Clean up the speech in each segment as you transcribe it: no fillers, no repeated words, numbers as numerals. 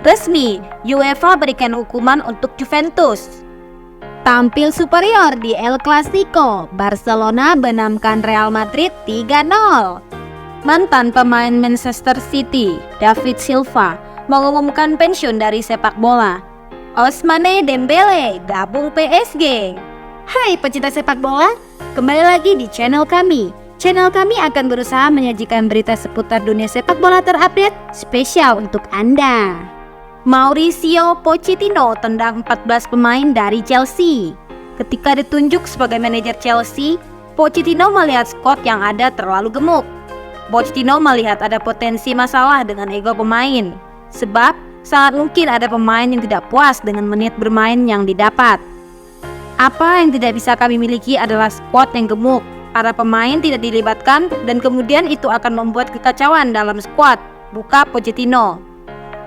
Resmi, UEFA berikan hukuman untuk Juventus. Tampil superior di El Clasico, Barcelona benamkan Real Madrid 3-0. Mantan pemain Manchester City, David Silva, mengumumkan pensiun dari sepak bola. Ousmane Dembele gabung PSG. Hai pecinta sepak bola, kembali lagi di channel kami. Channel kami akan berusaha menyajikan berita seputar dunia sepak bola terupdate spesial untuk Anda. Mauricio Pochettino tendang 14 pemain dari Chelsea. Ketika ditunjuk sebagai manajer Chelsea, Pochettino melihat skuad yang ada terlalu gemuk. Pochettino melihat ada potensi masalah dengan ego pemain, sebab sangat mungkin ada pemain yang tidak puas dengan menit bermain yang didapat. Apa yang tidak bisa kami miliki adalah skuad yang gemuk, para pemain tidak dilibatkan, dan kemudian itu akan membuat kekacauan dalam skuad, buka Pochettino.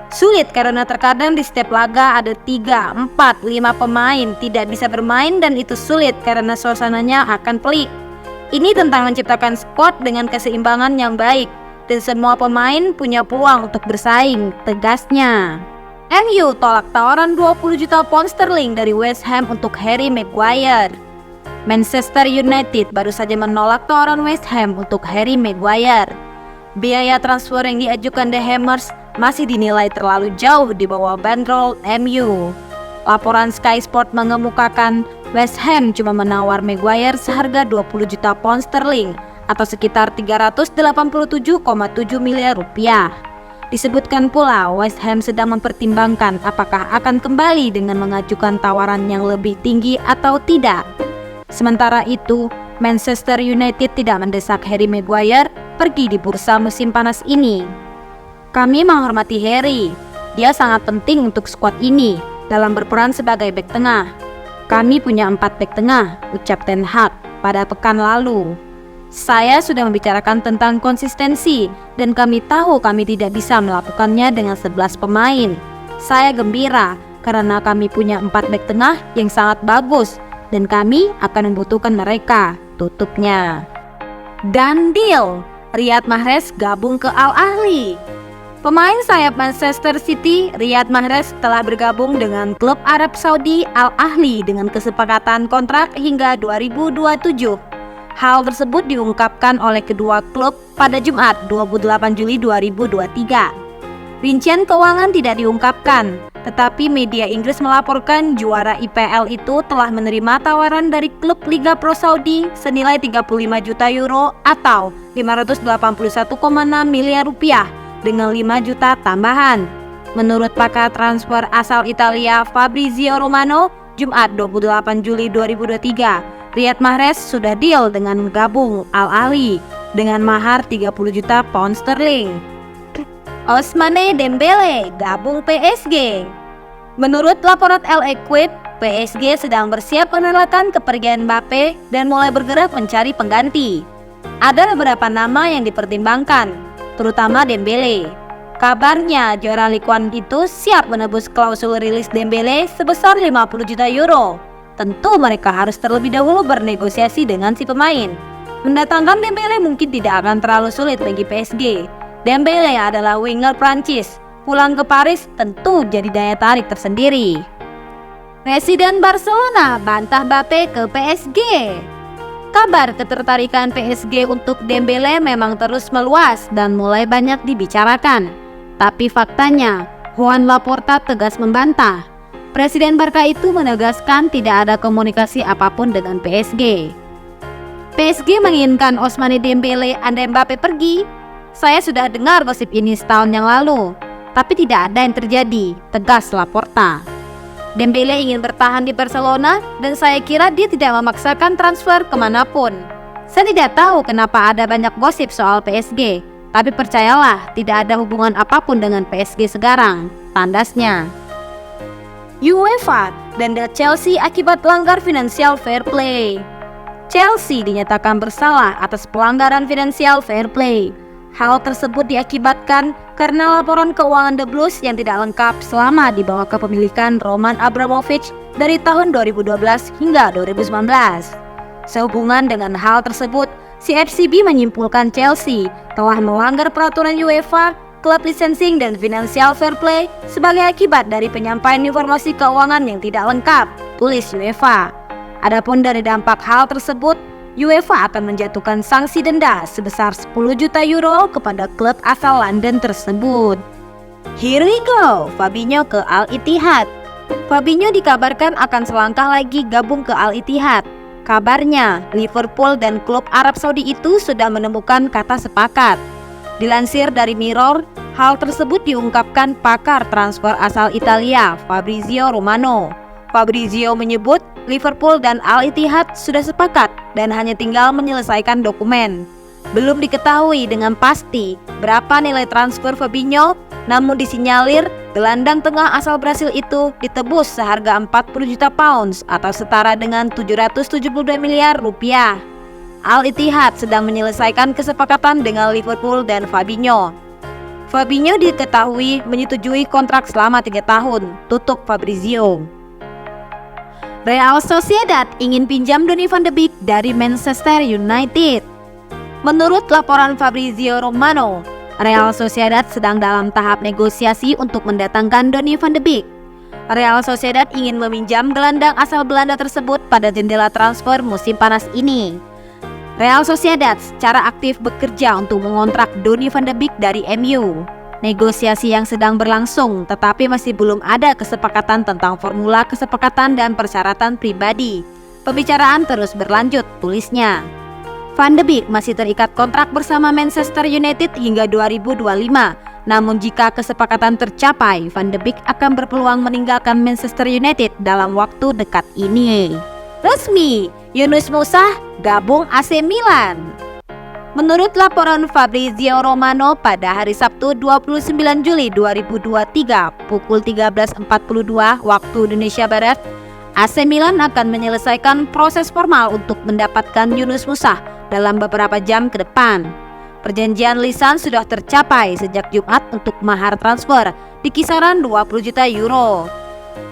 Sulit karena terkadang di setiap laga ada 3, 4, 5 pemain tidak bisa bermain dan itu sulit karena suasananya akan pelik. Ini tentang menciptakan skuad dengan keseimbangan yang baik dan semua pemain punya peluang untuk bersaing, tegasnya. MU tolak tawaran 20 juta pound sterling dari West Ham untuk Harry Maguire. Manchester United baru saja menolak tawaran West Ham untuk Harry Maguire. Biaya transfer yang diajukan The Hammers masih dinilai terlalu jauh di bawah bandrol MU. Laporan Sky Sport mengemukakan West Ham cuma menawar Maguire seharga 20 juta pound sterling atau sekitar 387,7 miliar rupiah. Disebutkan pula West Ham sedang mempertimbangkan apakah akan kembali dengan mengajukan tawaran yang lebih tinggi atau tidak. Sementara itu, Manchester United tidak mendesak Harry Maguire pergi di bursa musim panas ini. Kami menghormati Harry, dia sangat penting untuk skuad ini dalam berperan sebagai bek tengah. Kami punya 4 bek tengah, ucap Ten Hag pada pekan lalu. Saya sudah membicarakan tentang konsistensi dan kami tahu kami tidak bisa melakukannya dengan 11 pemain. Saya gembira karena kami punya 4 bek tengah yang sangat bagus dan kami akan membutuhkan mereka, tutupnya. Dan deal, Riyad Mahrez gabung ke Al Ahly. Pemain sayap Manchester City, Riyad Mahrez telah bergabung dengan klub Arab Saudi Al Ahly dengan kesepakatan kontrak hingga 2027. Hal tersebut diungkapkan oleh kedua klub pada Jumat 28 Juli 2023. Rincian keuangan tidak diungkapkan, tetapi media Inggris melaporkan juara IPL itu telah menerima tawaran dari klub Liga Pro Saudi senilai 35 juta euro atau 581,6 miliar rupiah dengan 5 juta tambahan. Menurut pakar transfer asal Italia Fabrizio Romano, Jumat 28 Juli 2023, Riyad Mahrez sudah deal dengan gabung Al Ahly dengan mahar 30 juta pound sterling. Ousmane Dembele gabung PSG. Menurut laporan El Equipe, PSG sedang bersiap menerakan kepergian Mbappe dan mulai bergerak mencari pengganti. Ada beberapa nama yang dipertimbangkan, terutama Dembele. Kabarnya juara Ligue 1 itu siap menebus klausul rilis Dembele sebesar 50 juta euro. Tentu mereka harus terlebih dahulu bernegosiasi dengan si pemain. Mendatangkan Dembele mungkin tidak akan terlalu sulit bagi PSG. Dembele adalah winger Prancis. Pulang ke Paris tentu jadi daya tarik tersendiri. Presiden Barcelona bantah Mbappe ke PSG. Kabar ketertarikan PSG untuk Dembele memang terus meluas dan mulai banyak dibicarakan. Tapi faktanya, Juan Laporta tegas membantah. Presiden Barca itu menegaskan tidak ada komunikasi apapun dengan PSG. PSG menginginkan Ousmane Dembele andai Mbappe pergi. Saya sudah dengar gosip ini setahun yang lalu, tapi tidak ada yang terjadi, tegas Laporta. Dembele ingin bertahan di Barcelona dan saya kira dia tidak memaksakan transfer kemanapun. Saya tidak tahu kenapa ada banyak gosip soal PSG, tapi percayalah tidak ada hubungan apapun dengan PSG sekarang, tandasnya. UEFA denda Chelsea akibat pelanggar financial fair play. Chelsea dinyatakan bersalah atas pelanggaran financial fair play. Hal tersebut diakibatkan karena laporan keuangan The Blues yang tidak lengkap selama di bawah kepemilikan Roman Abramovich dari tahun 2012 hingga 2019. Sehubungan dengan hal tersebut, CFCB menyimpulkan Chelsea telah melanggar peraturan UEFA klub licensing dan financial fair play sebagai akibat dari penyampaian informasi keuangan yang tidak lengkap, tulis UEFA. Adapun dari dampak hal tersebut, UEFA akan menjatuhkan sanksi denda sebesar 10 juta euro kepada klub asal London tersebut. Here we go, Fabinho ke Al Ittihad. Fabinho dikabarkan akan selangkah lagi gabung ke Al Ittihad. Kabarnya, Liverpool dan klub Arab Saudi itu sudah menemukan kata sepakat. Dilansir dari Mirror, hal tersebut diungkapkan pakar transfer asal Italia, Fabrizio Romano. Fabrizio menyebut Liverpool dan Al Ittihad sudah sepakat dan hanya tinggal menyelesaikan dokumen. Belum diketahui dengan pasti berapa nilai transfer Fabinho, namun disinyalir gelandang tengah asal Brasil itu ditebus seharga 40 juta pounds atau setara dengan 772 miliar rupiah. Al Ittihad sedang menyelesaikan kesepakatan dengan Liverpool dan Fabinho. Fabinho diketahui menyetujui kontrak selama 3 tahun, tutup Fabrizio. Real Sociedad ingin pinjam Donny van de Beek dari Manchester United. Menurut laporan Fabrizio Romano, Real Sociedad sedang dalam tahap negosiasi untuk mendatangkan Donny van de Beek. Real Sociedad ingin meminjam gelandang asal Belanda tersebut pada jendela transfer musim panas ini. Real Sociedad secara aktif bekerja untuk mengontrak Donny van de Beek dari MU. Negosiasi yang sedang berlangsung, tetapi masih belum ada kesepakatan tentang formula kesepakatan dan persyaratan pribadi. Pembicaraan terus berlanjut, tulisnya. Van de Beek masih terikat kontrak bersama Manchester United hingga 2025. Namun jika kesepakatan tercapai, Van de Beek akan berpeluang meninggalkan Manchester United dalam waktu dekat ini. Resmi, Yunus Musa gabung AC Milan. Menurut laporan Fabrizio Romano pada hari Sabtu 29 Juli 2023 pukul 13.42 waktu Indonesia Barat, AC Milan akan menyelesaikan proses formal untuk mendapatkan Yunus Musa dalam beberapa jam ke depan. Perjanjian lisan sudah tercapai sejak Jumat untuk mahar transfer di kisaran 20 juta euro.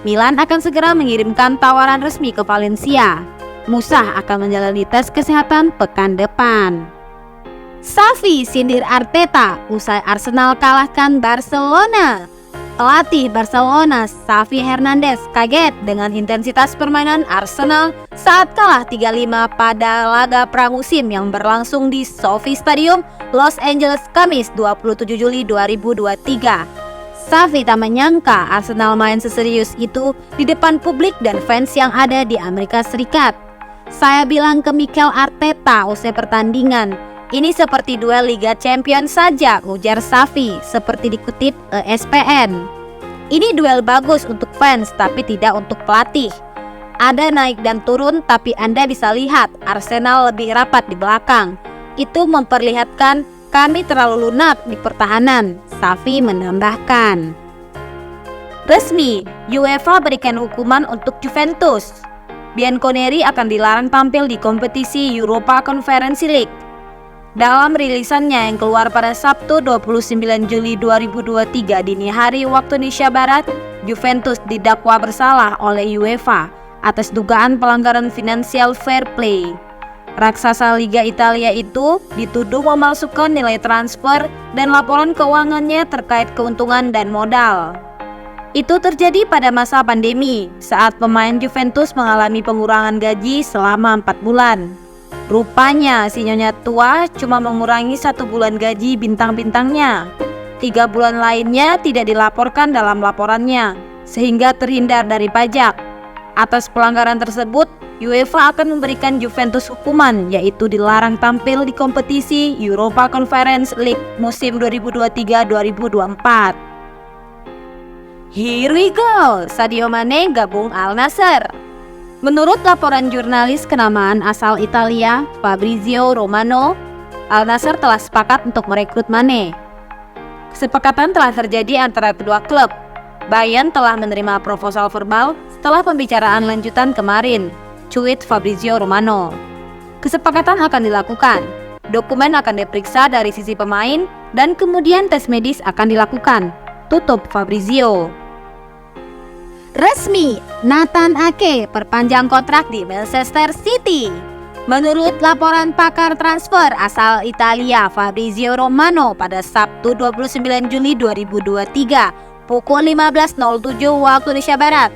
Milan akan segera mengirimkan tawaran resmi ke Valencia. Musa akan menjalani tes kesehatan pekan depan. Xavi sindir Arteta usai Arsenal kalahkan Barcelona. Pelatih Barcelona, Xavi Hernandez, kaget dengan intensitas permainan Arsenal saat kalah 3-5 pada laga pramusim yang berlangsung di SoFi Stadium, Los Angeles, Kamis 27 Juli 2023. Xavi tak menyangka Arsenal main seserius itu di depan publik dan fans yang ada di Amerika Serikat. Saya bilang ke Mikel Arteta usai pertandingan, ini seperti duel Liga Champions saja, ujar Xavi seperti dikutip ESPN. Ini duel bagus untuk fans tapi tidak untuk pelatih. Ada naik dan turun tapi Anda bisa lihat Arsenal lebih rapat di belakang. Itu memperlihatkan kami terlalu lunak di pertahanan, Xavi menambahkan. Resmi, UEFA berikan hukuman untuk Juventus. Bianconeri akan dilarang tampil di kompetisi Europa Conference League. Dalam rilisannya yang keluar pada Sabtu 29 Juli 2023 dini hari waktu Indonesia Barat, Juventus didakwa bersalah oleh UEFA atas dugaan pelanggaran financial fair play. Raksasa Liga Italia itu dituduh memalsukan nilai transfer dan laporan keuangannya terkait keuntungan dan modal. Itu terjadi pada masa pandemi saat pemain Juventus mengalami pengurangan gaji selama 4 bulan. Rupanya si nyonya tua cuma mengurangi 1 bulan gaji bintang-bintangnya. 3 bulan lainnya tidak dilaporkan dalam laporannya, sehingga terhindar dari pajak. Atas pelanggaran tersebut, UEFA akan memberikan Juventus hukuman, yaitu dilarang tampil di kompetisi Europa Conference League musim 2023-2024. Here we go, Sadio Mane gabung Al Nassr. Menurut laporan jurnalis kenamaan asal Italia, Fabrizio Romano, Al Nassr telah sepakat untuk merekrut Mane. Kesepakatan telah terjadi antara kedua klub. Bayern telah menerima proposal verbal setelah pembicaraan lanjutan kemarin, cuit Fabrizio Romano. Kesepakatan akan dilakukan. Dokumen akan diperiksa dari sisi pemain dan kemudian tes medis akan dilakukan, tutup Fabrizio. Resmi, Nathan Ake perpanjang kontrak di Manchester City. Menurut laporan pakar transfer asal Italia Fabrizio Romano pada Sabtu 29 Juli 2023 pukul 15.07 waktu Indonesia Barat,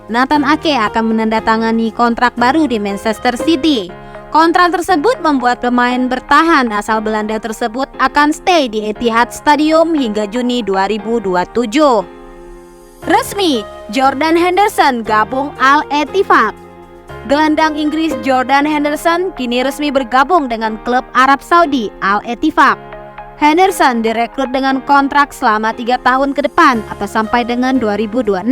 Nathan Ake akan menandatangani kontrak baru di Manchester City. Kontrak tersebut membuat pemain bertahan asal Belanda tersebut akan stay di Etihad Stadium hingga Juni 2027. Resmi, Jordan Henderson gabung Al-Ettifaq. Gelandang Inggris Jordan Henderson kini resmi bergabung dengan klub Arab Saudi Al-Ettifaq. Henderson direkrut dengan kontrak selama 3 tahun ke depan atau sampai dengan 2026.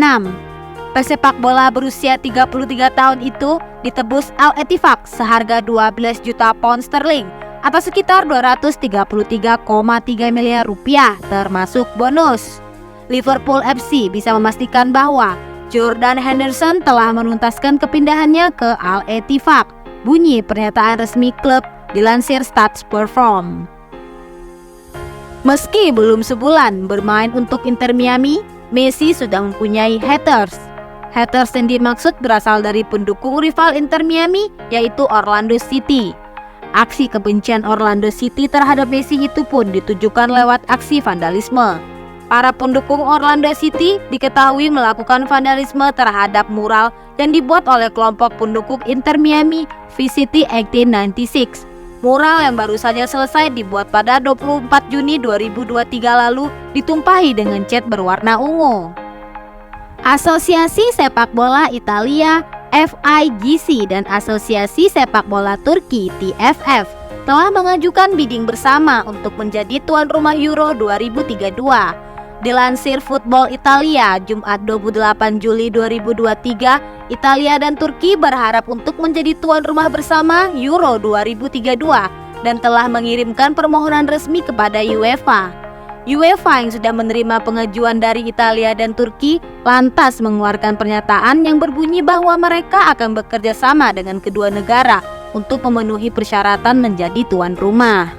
Pesepak bola berusia 33 tahun itu ditebus Al-Ettifaq seharga 12 juta pound sterling atau sekitar 233,3 miliar rupiah termasuk bonus. Liverpool FC bisa memastikan bahwa Jordan Henderson telah menuntaskan kepindahannya ke Al-Ettifaq, bunyi pernyataan resmi klub dilansir Statsperform. Meski belum sebulan bermain untuk Inter Miami, Messi sudah mempunyai haters. Haters yang dimaksud berasal dari pendukung rival Inter Miami, yaitu Orlando City. Aksi kebencian Orlando City terhadap Messi itu pun ditujukan lewat aksi vandalisme. Para pendukung Orlando City diketahui melakukan vandalisme terhadap mural yang dibuat oleh kelompok pendukung Inter Miami VCT 1896. Mural yang baru saja selesai dibuat pada 24 Juni 2023 lalu ditumpahi dengan cat berwarna ungu. Asosiasi Sepak Bola Italia FIGC dan Asosiasi Sepak Bola Turki TFF telah mengajukan bidding bersama untuk menjadi tuan rumah Euro 2032. Dilansir Football Italia, Jumat 28 Juli 2023, Italia dan Turki berharap untuk menjadi tuan rumah bersama Euro 2032 dan telah mengirimkan permohonan resmi kepada UEFA. UEFA yang sudah menerima pengajuan dari Italia dan Turki lantas mengeluarkan pernyataan yang berbunyi bahwa mereka akan bekerja sama dengan kedua negara untuk memenuhi persyaratan menjadi tuan rumah.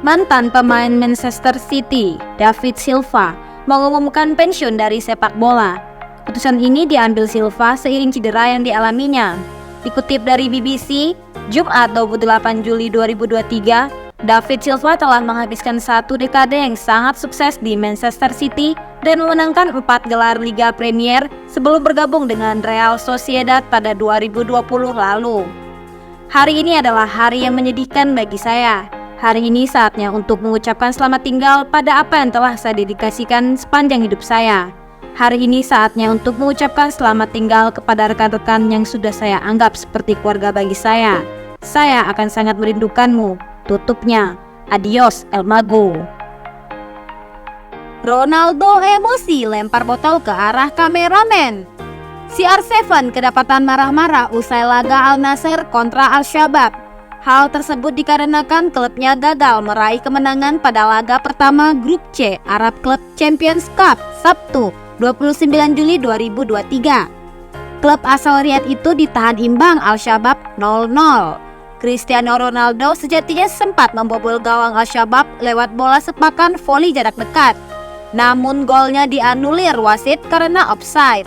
Mantan pemain Manchester City, David Silva, mengumumkan pensiun dari sepak bola. Keputusan ini diambil Silva seiring cedera yang dialaminya. Dikutip dari BBC, Jumat 28 Juli 2023, David Silva telah menghabiskan 1 dekade yang sangat sukses di Manchester City dan memenangkan 4 gelar Liga Premier sebelum bergabung dengan Real Sociedad pada 2020 lalu. Hari ini adalah hari yang menyedihkan bagi saya. Hari ini saatnya untuk mengucapkan selamat tinggal pada apa yang telah saya dedikasikan sepanjang hidup saya. Hari ini saatnya untuk mengucapkan selamat tinggal kepada rekan-rekan yang sudah saya anggap seperti keluarga bagi saya. Saya akan sangat merindukanmu. Tutupnya, adios El Mago. Ronaldo emosi lempar botol ke arah kameramen. CR7 kedapatan marah-marah usai laga Al Nassr kontra Al-Shabaab. Hal tersebut dikarenakan klubnya gagal meraih kemenangan pada laga pertama Grup C Arab Club Champions Cup Sabtu 29 Juli 2023. Klub asal Riyadh itu ditahan imbang Al-Shabaab 0-0. Cristiano Ronaldo sejatinya sempat membobol gawang Al-Shabaab lewat bola sepakan voli jarak dekat. Namun golnya dianulir wasit karena offside.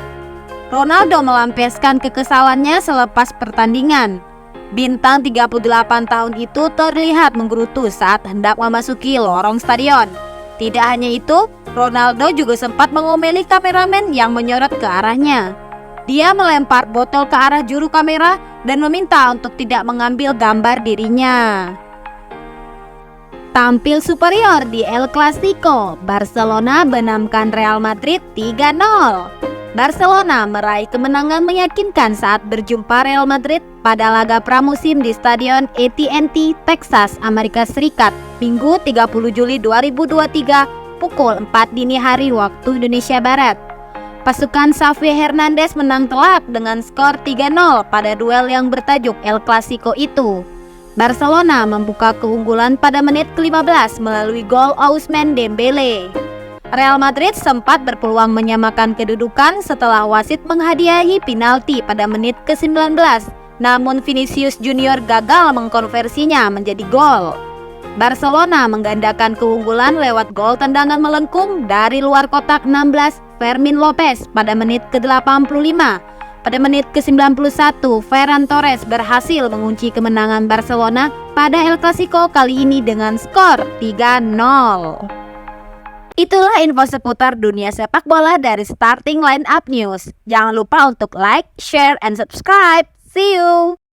Ronaldo melampiaskan kekesalannya selepas pertandingan. Bintang 38 tahun itu terlihat menggerutu saat hendak memasuki lorong stadion. Tidak hanya itu, Ronaldo juga sempat mengomeli kameramen yang menyorot ke arahnya. Dia melempar botol ke arah juru kamera dan meminta untuk tidak mengambil gambar dirinya. Tampil superior di El Clasico, Barcelona benamkan Real Madrid 3-0. Barcelona meraih kemenangan meyakinkan saat berjumpa Real Madrid pada laga pramusim di Stadion AT&T, Texas, Amerika Serikat, Minggu 30 Juli 2023 pukul 4 dini hari waktu Indonesia Barat. Pasukan Xavi Hernandez menang telak dengan skor 3-0 pada duel yang bertajuk El Clasico itu. Barcelona membuka keunggulan pada menit ke-15 melalui gol Ousmane Dembele. Real Madrid sempat berpeluang menyamakan kedudukan setelah wasit menghadiahi penalti pada menit ke-19, namun Vinicius Junior gagal mengkonversinya menjadi gol. Barcelona menggandakan keunggulan lewat gol tendangan melengkung dari luar kotak 16 Fermin Lopez pada menit ke-85. Pada menit ke-91, Ferran Torres berhasil mengunci kemenangan Barcelona pada El Clasico kali ini dengan skor 3-0. Itulah info seputar dunia sepak bola dari Starting Line Up News. Jangan lupa untuk like, share, and subscribe. See you!